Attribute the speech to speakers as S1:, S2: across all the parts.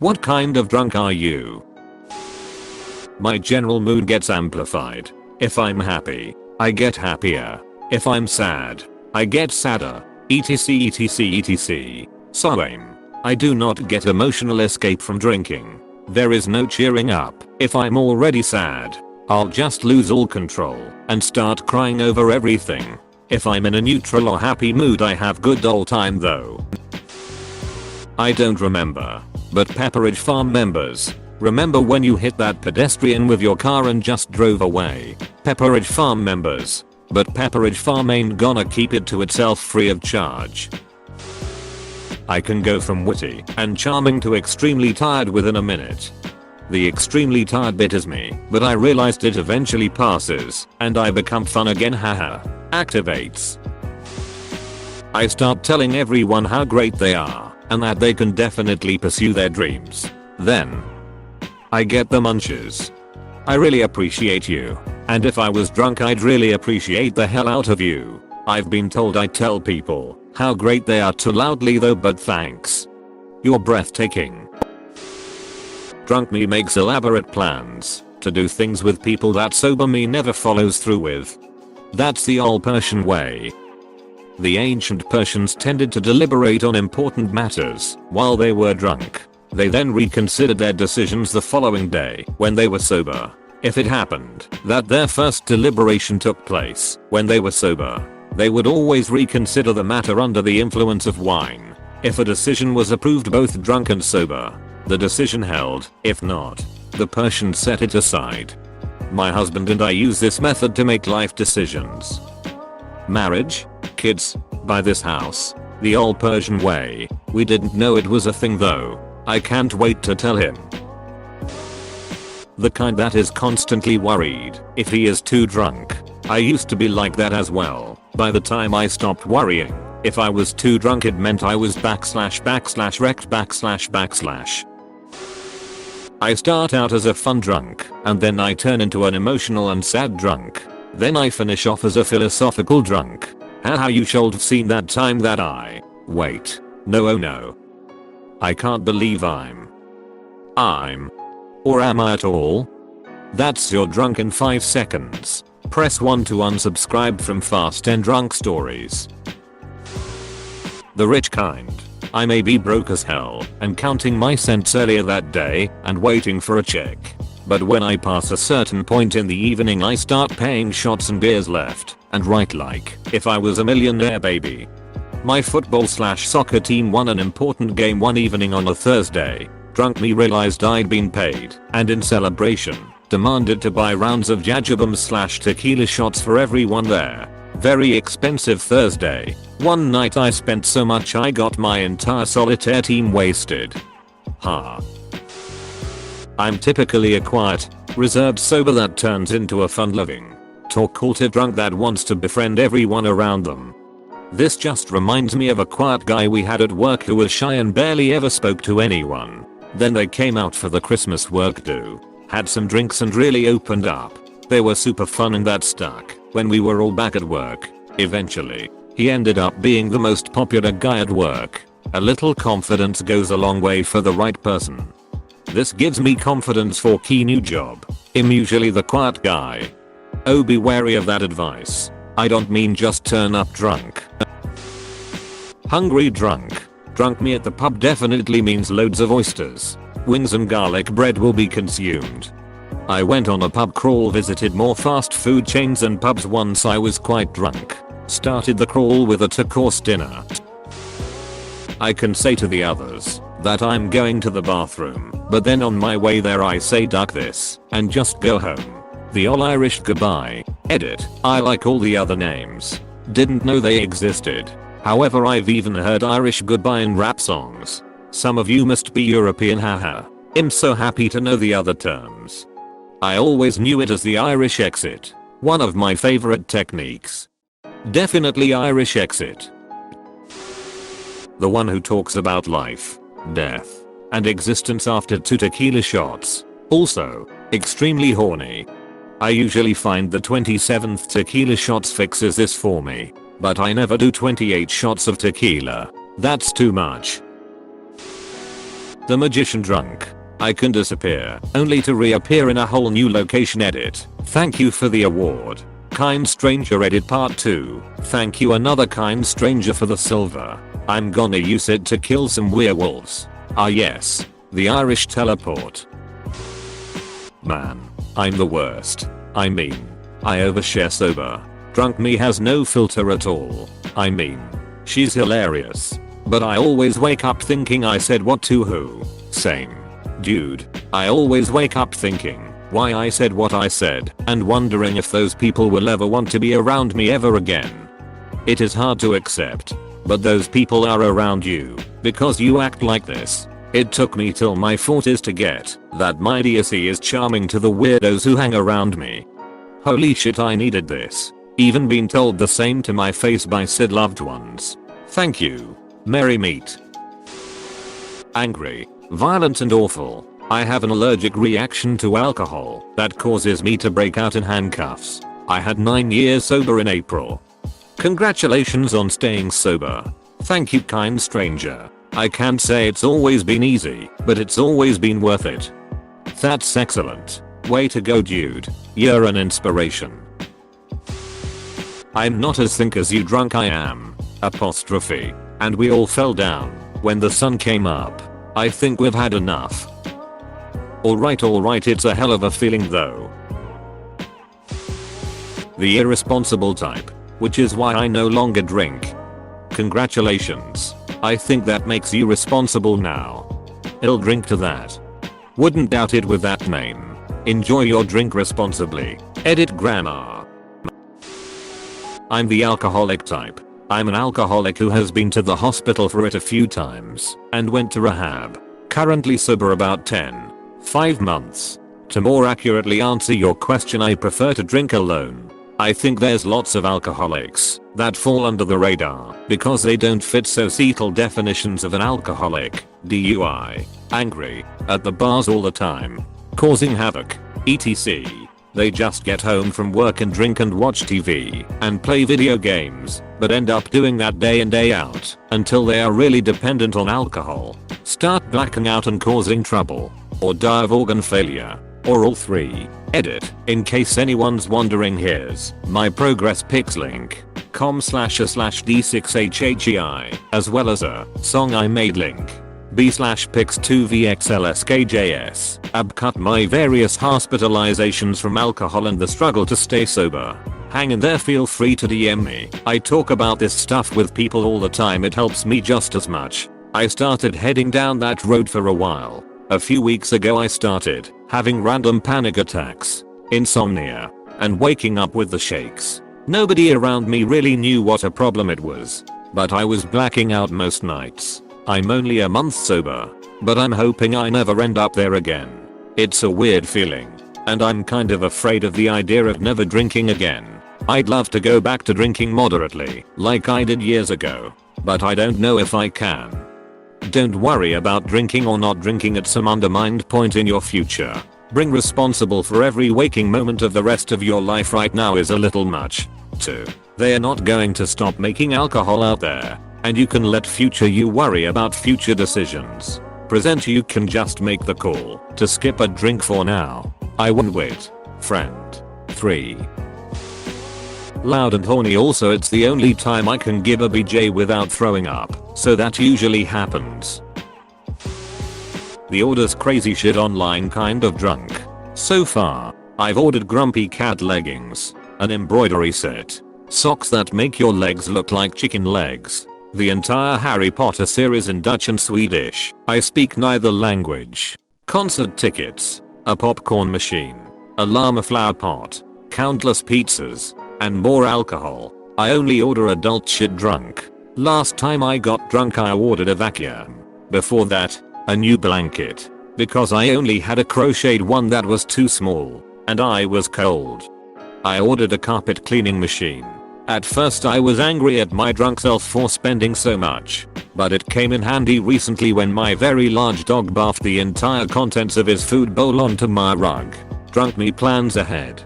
S1: What kind of drunk are you? My general mood gets amplified. If I'm happy, I get happier. If I'm sad, I get sadder. etc etc etc. Same. I do not get emotional escape from drinking. There is no cheering up. If I'm already sad, I'll just lose all control and start crying over everything. If I'm in a neutral or happy mood, I have good old time though. I don't remember, but Pepperidge Farm members, remember when you hit that pedestrian with your car and just drove away? Pepperidge Farm members, but Pepperidge Farm ain't gonna keep it to itself free of charge. I can go from witty and charming to extremely tired within a minute. The extremely tired bit is me, but I realized it eventually passes and I become fun again. Haha. Activates. I start telling everyone how great they are and that they can definitely pursue their dreams. Then I get the munches. I really appreciate you. And if I was drunk, I'd really appreciate the hell out of you. I've been told I tell people how great they are too loudly though, but thanks. You're breathtaking. Drunk me makes elaborate plans to do things with people that sober me never follows through with. That's the old Persian way. The ancient Persians tended to deliberate on important matters while they were drunk. They then reconsidered their decisions the following day when they were sober. If it happened that their first deliberation took place when they were sober, they would always reconsider the matter under the influence of wine. If a decision was approved both drunk and sober, the decision held. If not, the Persians set it aside. My husband and I use this method to make life decisions. Marriage, kids, buy this house. The old Persian way. We didn't know it was a thing though. I can't wait to tell him. The kind that is constantly worried if he is too drunk. I used to be like that as well. By the time I stopped worrying, if I was too drunk it meant I was wrecked //. I start out as a fun drunk, and then I turn into an emotional and sad drunk. Then I finish off as a philosophical drunk. Haha, you should have seen that time that I... Wait. No, oh no. I can't believe I'm... Or am I at all? That's your drunk in 5 seconds. Press 1 to unsubscribe from Fast and Drunk Stories. The rich kind. I may be broke as hell and counting my cents earlier that day and waiting for a check. But when I pass a certain point in the evening I start paying shots and beers left and right like if I was a millionaire baby. My football/soccer team won an important game one evening on a Thursday. Drunk me realized I'd been paid and in celebration demanded to buy rounds of jajabums/tequila shots for everyone there. Very expensive Thursday. One night I spent so much I got my entire solitaire team wasted. Ha. I'm typically a quiet, reserved sober that turns into a fun-loving, talkative drunk that wants to befriend everyone around them. This just reminds me of a quiet guy we had at work who was shy and barely ever spoke to anyone. Then they came out for the Christmas work do, had some drinks and really opened up. They were super fun and that stuck when we were all back at work. Eventually, he ended up being the most popular guy at work. A little confidence goes a long way for the right person. This gives me confidence for key new job. I'm usually the quiet guy. Oh, be wary of that advice. I don't mean just turn up drunk. Hungry drunk. Drunk me at the pub definitely means loads of oysters, wings and garlic bread will be consumed. I went on a pub crawl, visited more fast food chains and pubs once I was quite drunk. Started the crawl with a 2-course dinner. I can say to the others that I'm going to the bathroom, but then on my way there I say duck this and just go home. The ol' Irish goodbye. Edit. I like all the other names. Didn't know they existed. However, I've even heard Irish goodbye in rap songs. Some of you must be European, haha. I'm so happy to know the other terms. I always knew it as the Irish exit. One of my favorite techniques. Definitely Irish exit. The one who talks about life, death, and existence after 2 tequila shots. Also, extremely horny. I usually find the 27th tequila shots fixes this for me. But I never do 28 shots of tequila. That's too much. The magician drunk. I can disappear, only to reappear in a whole new location. Edit. Thank you for the award. Kind stranger. Edit part 2. Thank you another kind stranger for the silver. I'm gonna use it to kill some werewolves. Ah yes. The Irish teleport. Man. I'm the worst. I mean. I overshare sober. Drunk me has no filter at all. I mean. She's hilarious. But I always wake up thinking I said what to who. Same. Dude. I always wake up thinking why I said what I said and wondering if those people will ever want to be around me ever again. It is hard to accept. But those people are around you because you act like this. It took me till my 40s to get that my idiocy is charming to the weirdos who hang around me. Holy shit, I needed this. Even been told the same to my face by said loved ones. Thank you. Merry meet. Angry, violent and awful. I have an allergic reaction to alcohol that causes me to break out in handcuffs. I had 9 years sober in April. Congratulations on staying sober. Thank you kind stranger. I can't say it's always been easy, but it's always been worth it. That's excellent. Way to go dude. You're an inspiration. I'm not as think as you drunk I am. Apostrophe. And we all fell down when the sun came up. I think we've had enough. Alright, it's a hell of a feeling though. The irresponsible type. Which is why I no longer drink. Congratulations. I think that makes you responsible now. I'll drink to that. Wouldn't doubt it with that name. Enjoy your drink responsibly. Edit grammar. I'm the alcoholic type. I'm an alcoholic who has been to the hospital for it a few times and went to rehab. Currently sober about 5 months. To more accurately answer your question, I prefer to drink alone. I think there's lots of alcoholics that fall under the radar because they don't fit societal definitions of an alcoholic. DUI. Angry. At the bars all the time. Causing havoc. etc. They just get home from work and drink and watch TV and play video games, but end up doing that day in day out until they are really dependent on alcohol, start blacking out and causing trouble, or die of organ failure, or all three. Edit. In case anyone's wondering, here's my progress pics link com/a/d6hhei as well as a song I made link b/pics2vxlskjs abcut my various hospitalizations from alcohol and the struggle to stay sober. Hang in there, feel free to DM me. I talk about this stuff with people all the time, it helps me just as much. I started heading down that road for a while. A few weeks ago I started having random panic attacks, insomnia, and waking up with the shakes. Nobody around me really knew what a problem it was, but I was blacking out most nights. I'm only a month sober, but I'm hoping I never end up there again. It's a weird feeling, and I'm kind of afraid of the idea of never drinking again. I'd love to go back to drinking moderately, like I did years ago, but I don't know if I can. Don't worry about drinking or not drinking at some undermined point in your future. Being responsible for every waking moment of the rest of your life right now is a little much. 2. They are not going to stop making alcohol out there, and you can let future you worry about future decisions. Present, you can just make the call to skip a drink for now. I won't wait. Friend. 3. Loud and horny. Also, it's the only time I can give a BJ without throwing up, so that usually happens. The orders crazy shit online, kind of drunk. So far, I've ordered grumpy cat leggings, an embroidery set, socks that make your legs look like chicken legs, the entire Harry Potter series in Dutch and Swedish, I speak neither language, concert tickets, a popcorn machine, a llama flower pot, countless pizzas, and more alcohol. I only order adult shit drunk. Last time I got drunk I ordered a vacuum. Before that, a new blanket, because I only had a crocheted one that was too small, and I was cold. I ordered a carpet cleaning machine. At first I was angry at my drunk self for spending so much, but it came in handy recently when my very large dog barfed the entire contents of his food bowl onto my rug. Drunk me plans ahead.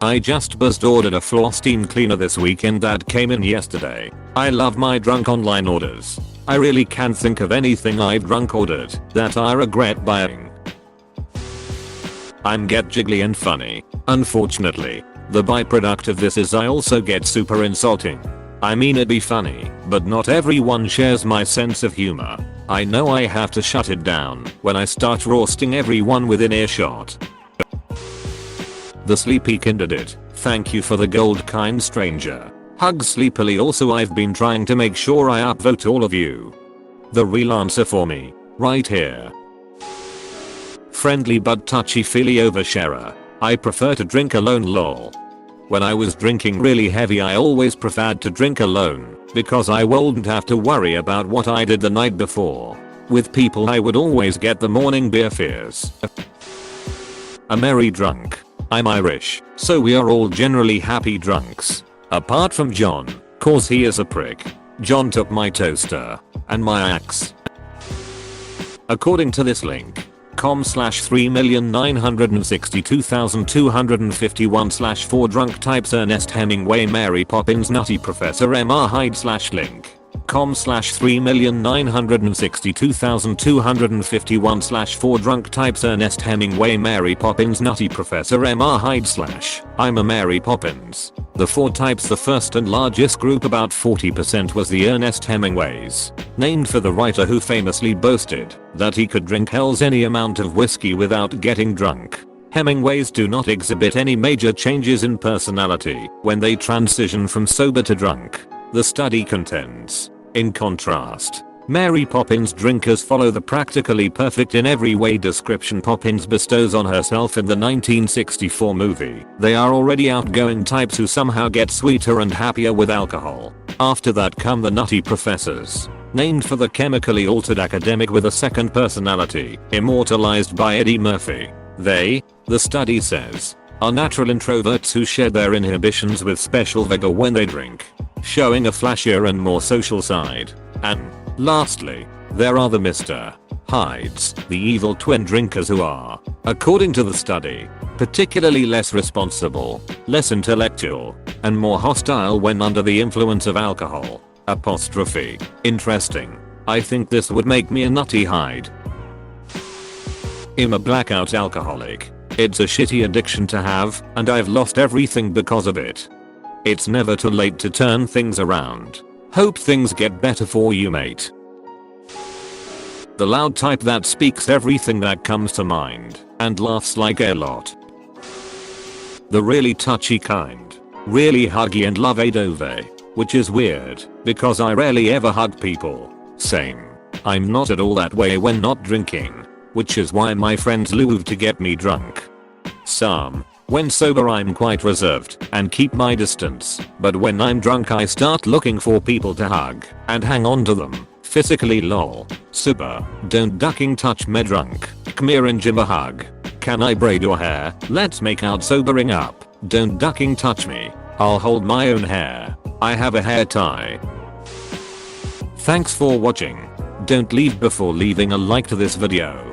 S1: I just buzzed ordered a floor steam cleaner this weekend that came in yesterday. I love my drunk online orders. I really can't think of anything I've drunk ordered that I regret buying. I'm get jiggly and funny. Unfortunately, the byproduct of this is I also get super insulting. I mean it'd be funny, but not everyone shares my sense of humor. I know I have to shut it down when I start roasting everyone within earshot. The Sleepy Kindred. Thank you for the gold, kind stranger. Hug sleepily. Also, I've been trying to make sure I upvote all of you. The real answer for me, right here. Friendly but touchy-feely oversharer. I prefer to drink alone, lol. When I was drinking really heavy, I always preferred to drink alone because I wouldn't have to worry about what I did the night before. With people I would always get the morning beer fears. A merry drunk. I'm Irish, so we are all generally happy drunks. Apart from John, cause he is a prick. John took my toaster and my axe. According to this link, com/3,962,251/4 drunk types Ernest Hemingway Mary Poppins Nutty Professor M.R. Hyde /link com/3,962,251/4 drunk types Ernest Hemingway Mary Poppins Nutty Professor M.R. Hyde / I'm a Mary Poppins. The 4 types, the first and largest group, about 40%, was the Ernest Hemingways, named for the writer who famously boasted that he could drink hell's any amount of whiskey without getting drunk. Hemingways do not exhibit any major changes in personality when they transition from sober to drunk, the study contends. In contrast, Mary Poppins drinkers follow the practically perfect in every way description Poppins bestows on herself in the 1964 movie. They are already outgoing types who somehow get sweeter and happier with alcohol. After that come the Nutty Professors, named for the chemically altered academic with a second personality, immortalized by Eddie Murphy. They, the study says, are natural introverts who shed their inhibitions with special vigor when they drink, showing a flashier and more social side. And lastly, there are the Mr. Hydes, the evil twin drinkers who are, according to the study, particularly less responsible, less intellectual, and more hostile when under the influence of alcohol. Interesting. I think this would make me a Nutty Hyde. I'm a blackout alcoholic. It's a shitty addiction to have, and I've lost everything because of it. It's never too late to turn things around. Hope things get better for you, mate. The loud type that speaks everything that comes to mind and laughs like a lot. The really touchy kind. Really huggy and love a dove, which is weird because I rarely ever hug people. Same. I'm not at all that way when not drinking, which is why my friends love to get me drunk. Some. When sober I'm quite reserved and keep my distance, but when I'm drunk I start looking for people to hug and hang on to them, physically lol. Super, don't ducking touch me drunk, come here and give a hug. Can I braid your hair? Let's make out sobering up. Don't ducking touch me, I'll hold my own hair. I have a hair tie. Thanks for watching. Don't leave before leaving a like to this video.